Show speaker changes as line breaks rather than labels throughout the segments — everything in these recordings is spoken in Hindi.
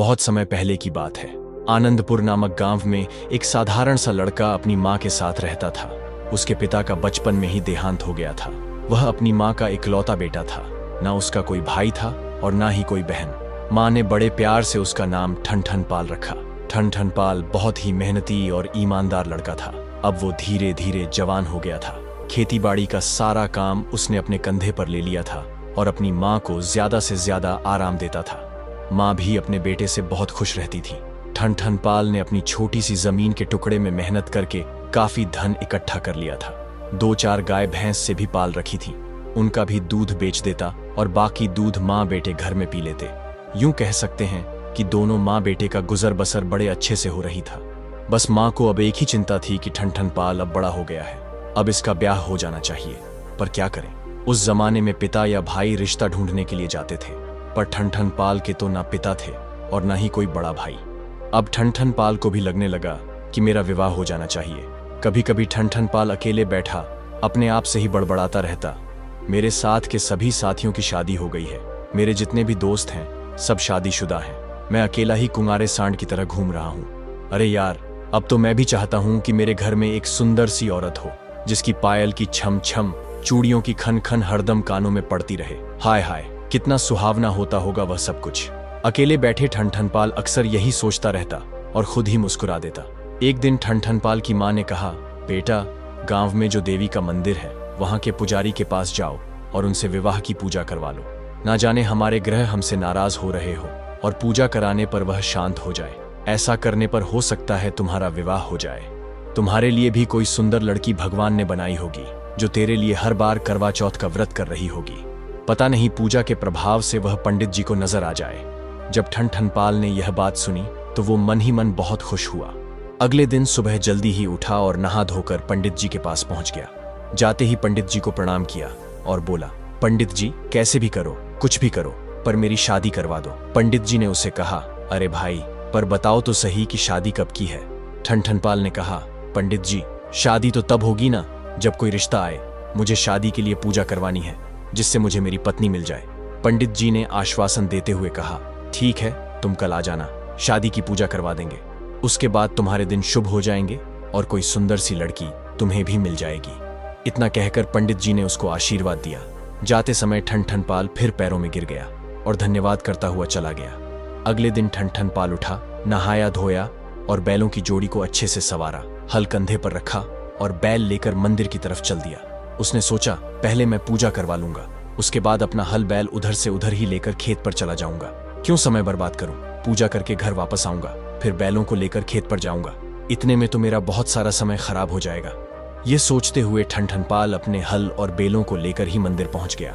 बहुत समय पहले की बात है। आनंदपुर नामक गांव में एक साधारण सा लड़का अपनी माँ के साथ रहता था। उसके पिता का बचपन में ही देहांत हो गया था। वह अपनी माँ का इकलौता बेटा था। ना उसका कोई भाई था और ना ही कोई बहन। माँ ने बड़े प्यार से उसका नाम ठनठन पाल रखा। ठनठन पाल बहुत ही मेहनती और ईमानदार लड़का था। अब वो धीरे धीरे जवान हो गया था। खेतीबाड़ी का सारा काम उसने अपने कंधे पर ले लिया था और अपनी माँ को ज्यादा से ज्यादा आराम देता था। माँ भी अपने बेटे से बहुत खुश रहती थी। ठनठन पाल ने अपनी छोटी सी जमीन के टुकड़े में मेहनत करके काफी धन इकट्ठा कर लिया था। 2-4 गाय भैंस से भी पाल रखी थी। उनका भी दूध बेच देता और बाकी दूध माँ बेटे घर में पी लेते। यूं कह सकते हैं कि दोनों माँ बेटे का गुजर बसर बड़े अच्छे से हो रही था। बस माँ को अब एक ही चिंता थी कि ठनठन पाल अब बड़ा हो गया है, अब इसका ब्याह हो जाना चाहिए। पर क्या करें, उस जमाने में पिता या भाई रिश्ता ढूंढने के लिए जाते थे, पर ठनठन पाल के तो ना पिता थे और ना ही कोई बड़ा भाई। अब ठनठन पाल को भी लगने लगा कि मेरा विवाह हो जाना चाहिए। कभी कभी ठनठन पाल अकेले बैठा अपने आप से ही बड़बड़ाता रहता, मेरे साथ के सभी साथियों की शादी हो गई है, मेरे जितने भी दोस्त हैं सब शादीशुदा हैं, मैं अकेला ही कुंवारे सांड की तरह घूम रहा हूँ। अरे यार, अब तो मैं भी चाहता हूँ कि मेरे घर में एक सुंदर सी औरत हो, जिसकी पायल की छम छम, चूड़ियों की खन खन हरदम कानों में पड़ती रहे। हाय हाय, कितना सुहावना होता होगा वह सब कुछ। अकेले बैठे ठनठन पाल अक्सर यही सोचता रहता और खुद ही मुस्कुरा देता। एक दिन ठनठन पाल की माँ ने कहा, बेटा, गांव में जो देवी का मंदिर है वहां के पुजारी के पास जाओ और उनसे विवाह की पूजा करवा लो। ना जाने हमारे ग्रह हमसे नाराज हो रहे हो और पूजा कराने पर वह शांत हो जाए। ऐसा करने पर हो सकता है तुम्हारा विवाह हो जाए। तुम्हारे लिए भी कोई सुंदर लड़की भगवान ने बनाई होगी, जो तेरे लिए हर बार करवा चौथ का व्रत कर रही होगी। पता नहीं पूजा के प्रभाव से वह पंडित जी को नजर आ जाए। जब ठनठन पाल ने यह बात सुनी तो वो मन ही मन बहुत खुश हुआ। अगले दिन सुबह जल्दी ही उठा और नहा धोकर पंडित जी के पास पहुंच गया। जाते ही पंडित जी को प्रणाम किया और बोला, पंडित जी, कैसे भी करो, कुछ भी करो, पर मेरी शादी करवा दो। पंडित जी ने उसे कहा, अरे भाई, पर बताओ तो सही कि शादी कब की है। ठनठन पाल ने कहा, पंडित जी, शादी तो तब होगी ना जब कोई रिश्ता आए। मुझे शादी के लिए पूजा करवानी है, जिससे मुझे मेरी पत्नी मिल जाए। पंडित जी ने आश्वासन देते हुए कहा, ठीक है, तुम कल आ जाना, शादी की पूजा करवा देंगे। उसके बाद तुम्हारे दिन शुभ हो जाएंगे और कोई सुंदर सी लड़की तुम्हें भी मिल जाएगी। इतना कहकर पंडित जी ने उसको आशीर्वाद दिया। जाते समय ठनठन पाल फिर पैरों में गिर गया और धन्यवाद करता हुआ चला गया। अगले दिन ठनठन पाल उठा, नहाया धोया और बैलों की जोड़ी को अच्छे से संवारा, हल कंधे पर रखा और बैल लेकर मंदिर की तरफ चल दिया। उसने सोचा, पहले मैं पूजा करवा लूंगा, उसके बाद अपना हल बैल उधर से उधर ही लेकर खेत पर चला जाऊंगा। क्यों समय बर्बाद करूं, पूजा करके घर वापस आऊंगा, फिर बैलों को लेकर खेत पर जाऊंगा। इतने में तो मेरा बहुत सारा समय खराब हो जाएगा। ये सोचते हुए ठनठन पाल अपने हल और बैलों को लेकर ही मंदिर पहुंच गया।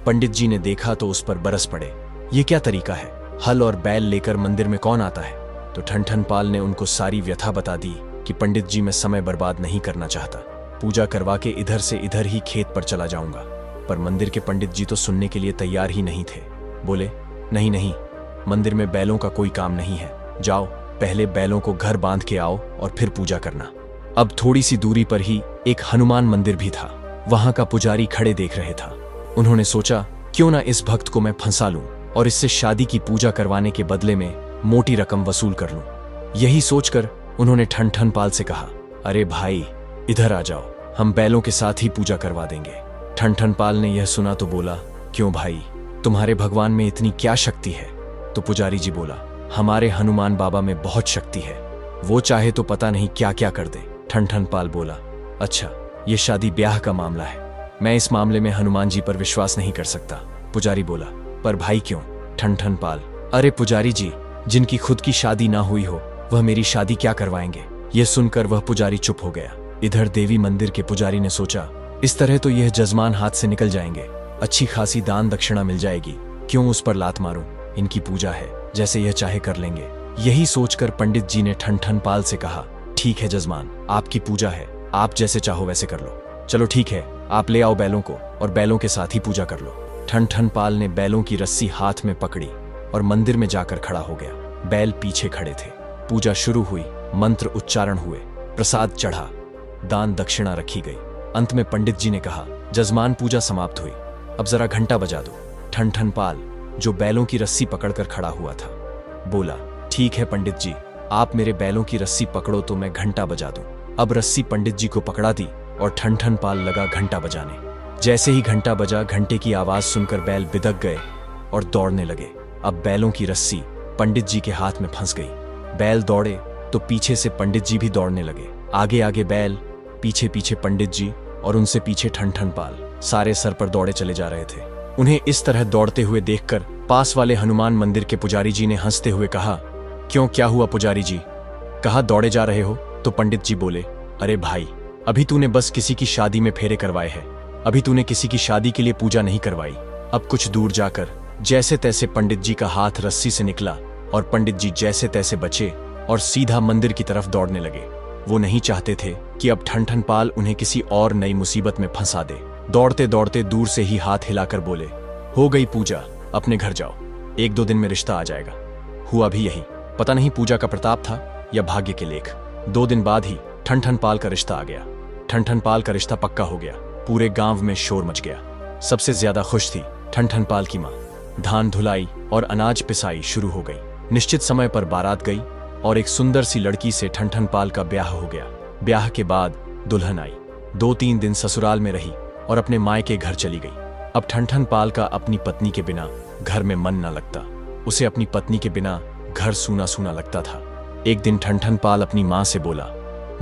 पंडित जी ने देखा तो उस पर बरस पड़े, ये क्या तरीका है, हल और बैल लेकर मंदिर में कौन आता है। तो ठनठन पाल ने उनको सारी व्यथा बता दी कि पंडित जी, मैं समय बर्बाद नहीं करना चाहता, पूजा करवा के इधर से इधर ही खेत पर चला जाऊंगा। पर मंदिर के पंडित जी तो सुनने के लिए तैयार ही नहीं थे। बोले, नहीं नहीं, मंदिर में बैलों का कोई काम नहीं है, जाओ पहले बैलों को घर बांध के आओ और फिर पूजा करना। अब थोड़ी सी दूरी पर ही एक हनुमान मंदिर भी था। वहां का पुजारी खड़े देख रहे था। उन्होंने सोचा, क्यों ना इस भक्त को मैं फंसा लूं और इससे शादी की पूजा करवाने के बदले में मोटी रकम वसूल कर लूं। यही सोचकर उन्होंने ठनठन पाल से कहा, अरे भाई, इधर आ जाओ, हम बैलों के साथ ही पूजा करवा देंगे। ठनठन पाल ने यह सुना तो बोला, क्यों भाई, तुम्हारे भगवान में इतनी क्या शक्ति है। तो पुजारी जी बोला, हमारे हनुमान बाबा में बहुत शक्ति है, वो चाहे तो पता नहीं क्या क्या कर दे। ठनठन पाल बोला, अच्छा, ये शादी ब्याह का मामला है, मैं इस मामले में हनुमान जी पर विश्वास नहीं कर सकता। पुजारी बोला, पर भाई क्यों। ठनठन पाल, अरे पुजारी जी, जिनकी खुद की शादी ना हुई हो वह मेरी शादी क्या करवाएंगे। यह सुनकर वह पुजारी चुप हो गया। इधर देवी मंदिर के पुजारी ने सोचा, इस तरह तो यह जजमान हाथ से निकल जाएंगे, अच्छी खासी दान दक्षिणा मिल जाएगी, क्यों उस पर लात मारूं, इनकी पूजा है, जैसे यह चाहे कर लेंगे। यही सोचकर पंडित जी ने ठनठन पाल से कहा, ठीक है जजमान, आपकी पूजा है, आप जैसे चाहो वैसे कर लो। चलो ठीक है, आप ले आओ बैलों को और बैलों के साथ ही पूजा कर लो। ठनठन पाल ने बैलों की रस्सी हाथ में पकड़ी और मंदिर में जाकर खड़ा हो गया। बैल पीछे खड़े थे। पूजा शुरू हुई, मंत्र उच्चारण हुए, प्रसाद चढ़ा, दान दक्षिणा रखी गई। अंत में पंडित जी ने कहा, जजमान, पूजा समाप्त हुई, अब जरा घंटा बजा दो। ठनठन पाल, जो बैलों की रस्सी पकड़कर खड़ा हुआ था, बोला, ठीक है पंडित जी, आप मेरे बैलों की रस्सी पकड़ो तो मैं घंटा बजा दूं। अब रस्सी पंडित जी को पकड़ा दी और ठन ठन पाल लगा घंटा बजाने। जैसे ही घंटा बजा, घंटे की आवाज सुनकर बैल बिदक गए और दौड़ने लगे। अब बैलों की रस्सी पंडित जी के हाथ में फंस गई। बैल दौड़े तो पीछे से पंडित जी भी दौड़ने लगे। आगे आगे बैल, पीछे पीछे पंडित जी और उनसे पीछे ठन ठन पाल। सारे सर पर दौड़े चले जा रहे थे। उन्हें इस तरह दौड़ते हुए देखकर पास वाले हनुमान मंदिर के पुजारी जी ने हंसते हुए कहा, क्यों, क्या हुआ पुजारी जी? कहा दौड़े जा रहे हो? तो पंडित जी बोले, अरे भाई, अभी तूने बस किसी की शादी में फेरे करवाए हैं, अभी तूने किसी की शादी के लिए पूजा नहीं करवाई। अब कुछ दूर जाकर जैसे तैसे पंडित जी का हाथ रस्सी से निकला और पंडित जी जैसे तैसे बचे और सीधा मंदिर की तरफ दौड़ने लगे। वो नहीं चाहते थे कि अब ठन ठन पाल उन्हें किसी और नई मुसीबत में फंसा दे। दौड़ते दौड़ते दूर से ही हाथ हिलाकर बोले, हो गई पूजा, अपने घर जाओ, 1-2 दिन में रिश्ता आ जाएगा। हुआ भी यही। पता नहीं पूजा का प्रताप था या भाग्य के लेख। 2 दिन बाद ही ठन ठन पाल का रिश्ता आ गया। ठन ठन पाल का रिश्ता पक्का हो गया। पूरे गांव में शोर मच गया। सबसे ज्यादा खुश थी ठन ठन पाल की माँ। धान धुलाई और अनाज पिसाई शुरू हो गई। निश्चित समय पर बारात गई और एक सुंदर सी लड़की से ठन ठन पाल का ब्याह हो गया। ब्याह के बाद दुल्हन आई। 2-3 दिन ससुराल में रही और अपने मायके घर चली गई। अब ठन ठन पाल का अपनी पत्नी के बिना घर में मन न लगता। उसे अपनी पत्नी के बिना घर सूना सूना लगता था। एक दिन ठन ठन पाल अपनी माँ से बोला,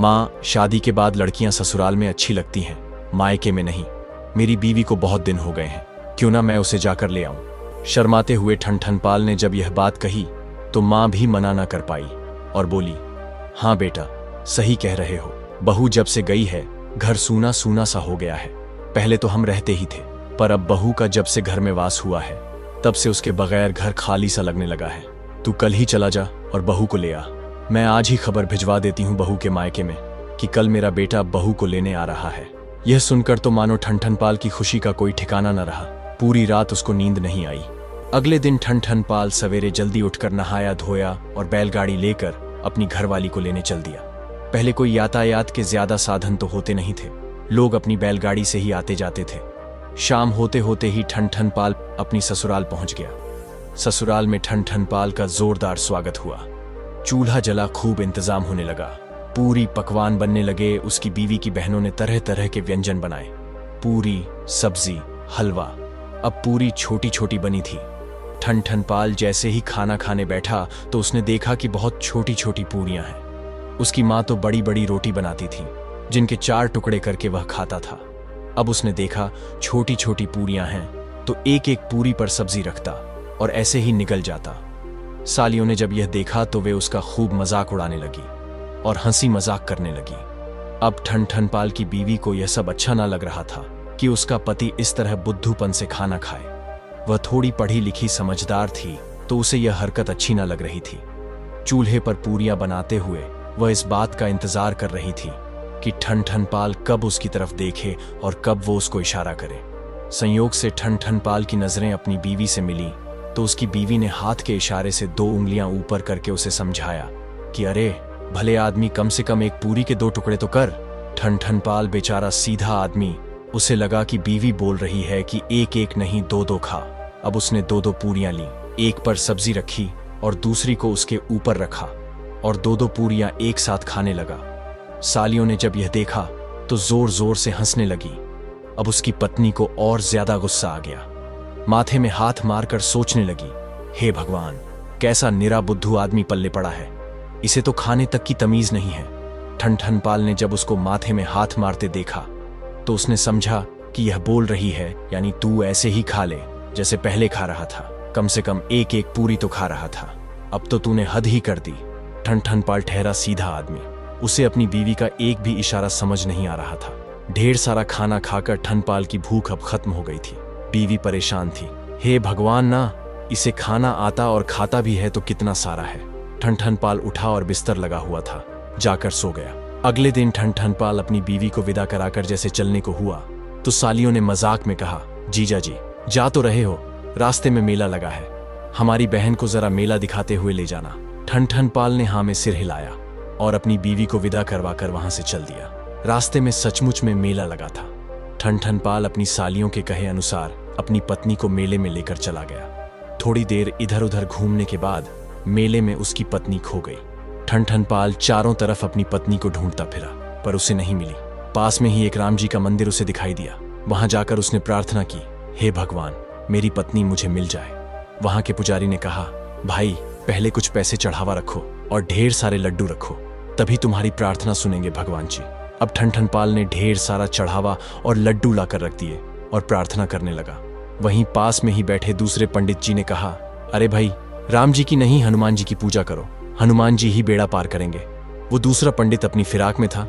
माँ, शादी के बाद लड़कियां ससुराल में अच्छी लगती हैं, मायके में नहीं। मेरी बीवी को बहुत दिन हो गए हैं, क्यों ना मैं उसे जाकर ले आऊं। शर्माते हुए ठन ठन पाल ने जब यह बात कही तो माँ भी मना न कर पाई और बोली, हाँ बेटा, सही कह रहे हो। बहू जब से गई है घर सूना सूना सा हो गया है। पहले तो हम रहते ही थे, पर अब बहू का जब से घर में वास हुआ है तब से उसके बगैर घर खाली सा लगने लगा है। तू कल ही चला जा और बहू को ले आ। मैं आज ही खबर भिजवा देती हूँ बहू के मायके में कि कल मेरा बेटा बहू को लेने आ रहा है। यह सुनकर तो मानो ठन ठन पाल की खुशी का कोई ठिकाना न रहा। पूरी रात उसको नींद नहीं आई। अगले दिन ठन ठन पाल सवेरे जल्दी उठकर नहाया धोया और बैलगाड़ी लेकर अपनी घरवाली को लेने चल दिया। पहले कोई यातायात के ज्यादा साधन तो होते नहीं थे। लोग अपनी बैलगाड़ी से ही आते जाते थे। शाम होते होते ही ठन ठन पाल अपनी ससुराल पहुंच गया। ससुराल में ठन ठन पाल का जोरदार स्वागत हुआ। चूल्हा जला, खूब इंतजाम होने लगा। पूरी पकवान बनने लगे। उसकी बीवी की बहनों ने तरह तरह के व्यंजन बनाए। पूरी, सब्जी, हलवा। अब पूरी छोटी छोटी बनी थी। ठन ठन पाल जैसे ही खाना खाने बैठा तो उसने देखा कि बहुत छोटी छोटी पूरियां हैं। उसकी माँ तो बड़ी बड़ी रोटी बनाती थी जिनके 4 टुकड़े करके वह खाता था। अब उसने देखा छोटी छोटी पूरियां हैं तो एक एक पूरी पर सब्जी रखता और ऐसे ही निकल जाता। सालियों ने जब यह देखा तो वे उसका खूब मजाक उड़ाने लगी और हंसी मजाक करने लगी। अब ठन ठन पाल की बीवी को यह सब अच्छा ना लग रहा था कि उसका पति इस तरह बुद्धूपन से खाना खाए। वह थोड़ी पढ़ी लिखी समझदार थी तो उसे यह हरकत अच्छी ना लग रही थी। चूल्हे पर पूरियां बनाते हुए वह इस बात का इंतजार कर रही थी कि ठन ठन पाल कब उसकी तरफ देखे और कब वो उसको इशारा करे। संयोग से ठन ठन पाल की नजरें अपनी बीवी से मिली तो उसकी बीवी ने हाथ के इशारे से 2 उंगलियां ऊपर करके उसे समझाया कि अरे भले आदमी, कम से कम एक पूरी के 2 टुकड़े तो कर। ठन ठन पाल बेचारा सीधा आदमी, उसे लगा कि बीवी बोल रही है कि एक एक नहीं 2-2 खा। अब उसने 2-2 पूरियां ली, एक पर सब्जी रखी और दूसरी को उसके ऊपर रखा और 2-2 पूरियां एक साथ खाने लगा। सालियों ने जब यह देखा तो जोर जोर से हंसने लगी। अब उसकी पत्नी को और ज्यादा गुस्सा आ गया। माथे में हाथ मारकर सोचने लगी, हे भगवान, कैसा निरा बुद्धू आदमी पल्ले पड़ा है, इसे तो खाने तक की तमीज नहीं है। ठन ठन पाल ने जब उसको माथे में हाथ मारते देखा तो उसने समझा कि यह बोल रही है यानी तू ऐसे ही खा ले जैसे पहले खा रहा था, कम से कम एक एक पूरी तो खा रहा था, अब तो तूने हद ही कर दी। ठन ठन पाल ठहरा सीधा आदमी, उसे अपनी बीवी का एक भी इशारा समझ नहीं आ रहा था। ढेर सारा खाना खाकर ठन पाल की भूख अब खत्म हो गई थी। बीवी परेशान थी, हे भगवान ना, इसे खाना आता और खाता भी है तो कितना सारा है। ठन ठन पाल उठा और बिस्तर लगा हुआ था, जाकर सो गया। अगले दिन ठन ठन पाल अपनी बीवी को विदा कराकर जैसे चलने को हुआ तो सालियों ने मजाक में कहा, जीजा जी जा तो रहे हो, रास्ते में मेला लगा है, हमारी बहन को जरा मेला दिखाते हुए ले जाना। ठन ठन पाल ने हाँ में सिर हिलाया और अपनी बीवी को विदा करवाकर वहां से चल दिया। रास्ते में सचमुच में मेला लगा था। ठन ठन पाल अपनी सालियों के कहे अनुसार अपनी पत्नी को मेले में लेकर चला गया। थोड़ी देर इधर उधर घूमने के बाद मेले में उसकी पत्नी खो गई। ठनठनपाल चारों तरफ अपनी पत्नी को ढूंढता फिरा, पर उसे नहीं मिली। पास में ही एक राम जी का मंदिर उसे दिखाई दिया। वहां जाकर उसने प्रार्थना की, हे भगवान, मेरी पत्नी मुझे मिल जाए। वहां के पुजारी ने कहा, भाई पहले कुछ पैसे चढ़ावा रखो और ढेर सारे लड्डू रखो, तभी तुम्हारी प्रार्थना सुनेंगे भगवान जी। अब ठनठनपाल ने ढेर सारा चढ़ावा और लड्डू लाकर रख दिए और प्रार्थना करने लगा। वहीं पास में ही बैठे दूसरे पंडित जी ने कहा, अरे भाई, राम जी की नहीं हनुमान जी की पूजा करो, हनुमान जी ही बेड़ा पार करेंगे। वो दूसरा पंडित अपनी फिराक में था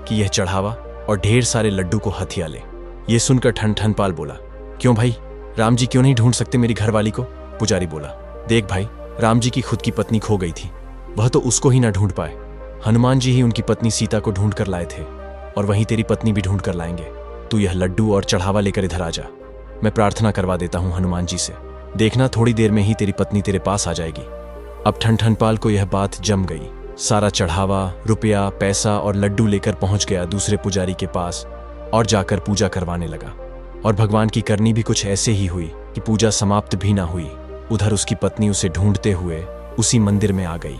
कि यह चढ़ावा और ढेर सारे लड्डू को हथिया ले। ये सुनकर ठनठनपाल बोला, क्यों भाई, राम जी क्यों नहीं ढूंढ सकते मेरी घरवाली को? पुजारी बोला, देख भाई, राम जी की खुद की पत्नी खो गई थी, वह तो उसको ही ना ढूंढ पाए। हनुमान जी ही उनकी पत्नी सीता को ढूंढ कर लाए थे, और वहीं तेरी पत्नी भी ढूंढ कर लाएंगे। तू यह लड्डू और चढ़ावा लेकर इधर आ जा, मैं प्रार्थना करवा देता हूं हनुमान जी से। देखना थोड़ी देर में ही तेरी पत्नी तेरे पास आ जाएगी। अब ठनठनपाल को यह बात जम गई। सारा चढ़ावा, रुपया, पैसा और लड्डू लेकर पहुंच गया दूसरे पुजारी के पास और जाकर पूजा करवाने लगा। और भगवान की करनी भी कुछ ऐसे ही हुई कि पूजा समाप्त भी ना हुई, उधर उसकी पत्नी उसे ढूंढते हुए उसी मंदिर में आ गई।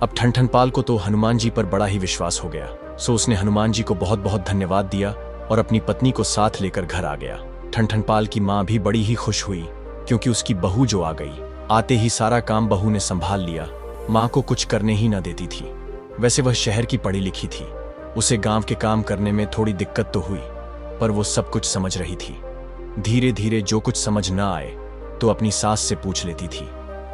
अब ठनठनपाल को तो हनुमान जी पर बड़ा ही विश्वास हो गया, सो उसने हनुमान जी को बहुत बहुत धन्यवाद दिया और अपनी पत्नी को साथ लेकर घर आ गया। ठनठनपाल की माँ भी बड़ी ही खुश हुई, क्योंकि उसकी बहू जो आ गई, आते ही सारा काम बहू ने संभाल लिया, माँ को कुछ करने ही न देती थी। वैसे वह शहर की पढ़ी लिखी थी, उसे गांव के काम करने में थोड़ी दिक्कत तो हुई, पर वो सब कुछ समझ रही थी। धीरे धीरे जो कुछ समझ न आए तो अपनी सास से पूछ लेती थी।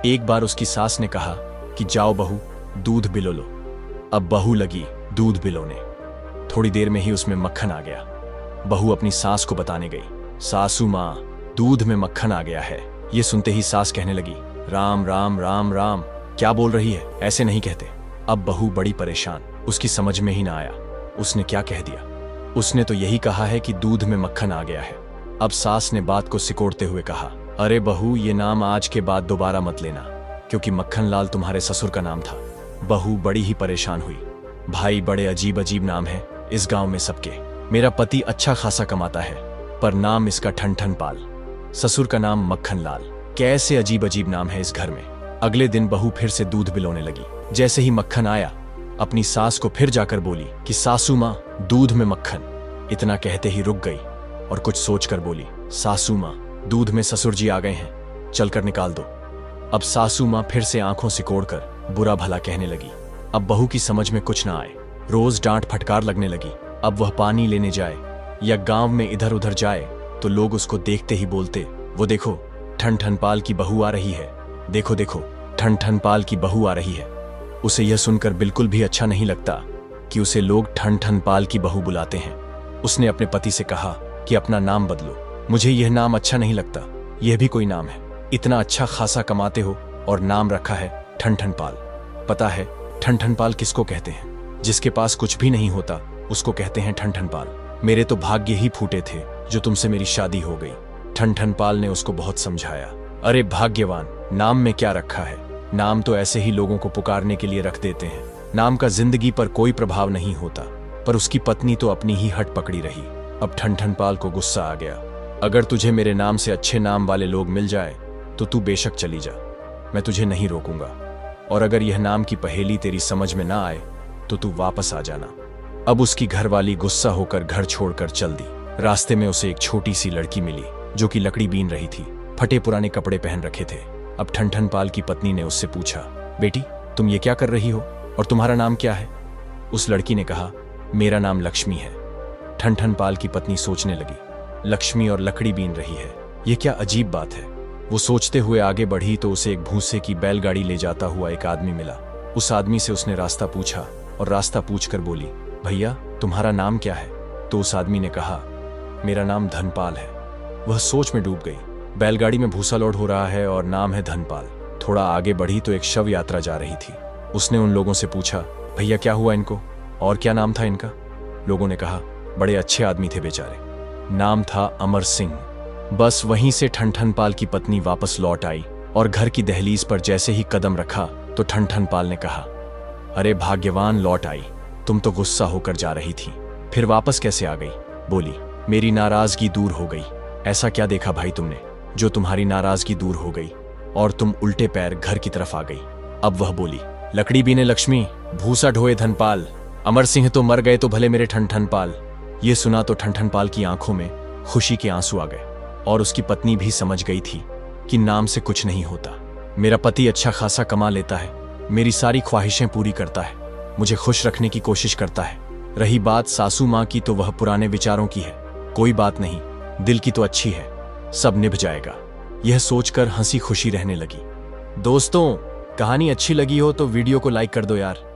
एक बार उसकी सास ने कहा कि जाओ बहू, दूध बिलो लो। अब बहू लगी दूध बिलोने। थोड़ी देर में ही उसमें मक्खन आ गया। बहू अपनी सास को बताने गई, सासू माँ, दूध में मक्खन आ गया है। ये सुनते ही सास कहने लगी, राम राम राम राम, क्या बोल रही है, ऐसे नहीं कहते। अब बहू बड़ी परेशान, उसकी समझ में ही ना आया उसने क्या कह दिया। उसने तो यही कहा है कि दूध में मक्खन आ गया है। अब सास ने बात को सिकोड़ते हुए कहा, अरे बहू, ये नाम आज के बाद दोबारा मत लेना, क्योंकि मक्खन लाल तुम्हारे ससुर का नाम था। बहू बड़ी ही परेशान हुई, भाई बड़े अजीब अजीब नाम है इस गांव में सबके। मेरा पति अच्छा खासा कमाता है, पर नाम इसका ठनठनपाल, ससुर का नाम मक्खन लाल, कैसे अजीब अजीब नाम है इस घर में। अगले दिन बहू फिर से दूध बिलोने लगी। जैसे ही मक्खन आया, अपनी सास को फिर जाकर बोली कि सासू माँ, दूध में मक्खन। इतना कहते ही रुक गई और कुछ सोचकर बोली, सासू माँ, दूध में ससुर जी आ गए हैं, चलकर निकाल दो। अब सासू माँ फिर से आंखों सिकोड़कर बुरा भला कहने लगी। अब बहू की समझ में कुछ ना आए, रोज डांट फटकार लगने लगी। अब वह पानी लेने जाए या गांव में इधर उधर जाए तो लोग उसको देखते ही बोलते, वो देखो ठनठनपाल की बहू आ रही है, देखो देखो ठनठनपाल की बहू आ रही है। उसे यह सुनकर बिल्कुल भी अच्छा नहीं लगता कि उसे लोग ठनठनपाल की बहू बुलाते हैं। उसने अपने पति से कहा कि अपना नाम बदलो, मुझे यह नाम अच्छा नहीं लगता, यह भी कोई नाम है, इतना अच्छा खासा कमाते हो और नाम रखा है ठनठनपाल। पता है ठनठनपाल किसको कहते हैं? जिसके पास कुछ भी नहीं होता उसको कहते हैं ठनठनपाल। मेरे तो भाग्य ही फूटे थे जो तुमसे मेरी शादी हो गई। ठनठनपाल ने उसको बहुत समझाया। अरे भाग्यवान, नाम में क्या रखा है, नाम तो ऐसे ही लोगों को पुकारने के लिए रख देते हैं, नाम का जिंदगी पर कोई प्रभाव नहीं होता। पर उसकी पत्नी तो अपनी ही हट पकड़ी रही। अब ठनठनपाल को गुस्सा आ गया, अगर तुझे मेरे नाम से अच्छे नाम वाले लोग मिल जाए तो तू बेशक चली जा, मैं तुझे नहीं रोकूंगा, और अगर यह नाम की पहेली तेरी समझ में ना आए तो तू वापस आ जाना। अब उसकी घरवाली गुस्सा होकर घर छोड़कर चल दी। रास्ते में उसे एक छोटी सी लड़की मिली जो कि लकड़ी बीन रही थी, फटे पुराने कपड़े पहन रखे थे। अब ठनठनपाल की पत्नी ने उससे पूछा, बेटी तुम ये क्या कर रही हो और तुम्हारा नाम क्या है? उस लड़की ने कहा, मेरा नाम लक्ष्मी है। ठनठनपाल की पत्नी सोचने लगी, लक्ष्मी और लकड़ी बीन रही है, ये क्या अजीब बात है। वो सोचते हुए आगे बढ़ी तो उसे एक भूसे की बैलगाड़ी ले जाता हुआ एक आदमी मिला। उस आदमी से उसने रास्ता पूछा और रास्ता पूछकर बोली, भैया तुम्हारा नाम क्या है? तो उस आदमी ने कहा, मेरा नाम धनपाल है। वह सोच में डूब गई, बैलगाड़ी में भूसा लोड हो रहा है और नाम है धनपाल। थोड़ा आगे बढ़ी तो एक शव यात्रा जा रही थी। उसने उन लोगों से पूछा, भैया क्या हुआ इनको और क्या नाम था इनका? लोगों ने कहा, बड़े अच्छे आदमी थे बेचारे, नाम था अमर सिंह। बस वहीं से ठनठनपाल की पत्नी वापस लौट आई और घर की दहलीज पर जैसे ही कदम रखा तो ठनठनपाल ने कहा, अरे भाग्यवान लौट आई, तुम तो गुस्सा होकर जा रही थी, फिर वापस कैसे आ गई? बोली, मेरी नाराजगी दूर हो गई। ऐसा क्या देखा भाई तुमने जो तुम्हारी नाराजगी दूर हो गई और तुम उल्टे पैर घर की तरफ आ गई? अब वह बोली, लकड़ी बीने लक्ष्मी, भूसा ढोए धनपाल, अमर सिंह तो मर गए तो भले मेरे ठन पाल। ये सुना तो ठन पाल की आंखों में खुशी के आंसू आ गए और उसकी पत्नी भी समझ गई थी कि नाम से कुछ नहीं होता। मेरा पति अच्छा खासा कमा लेता है, मेरी सारी ख्वाहिशें पूरी करता है, मुझे खुश रखने की कोशिश करता है। रही बात सासू माँ की तो वह पुराने विचारों की है। कोई बात नहीं, दिल की तो अच्छी है, सब निभ जाएगा। यह सोचकर हंसी खुशी रहने लगी। दोस्तों, कहानी अच्छी लगी हो तो वीडियो को लाइक कर दो यार।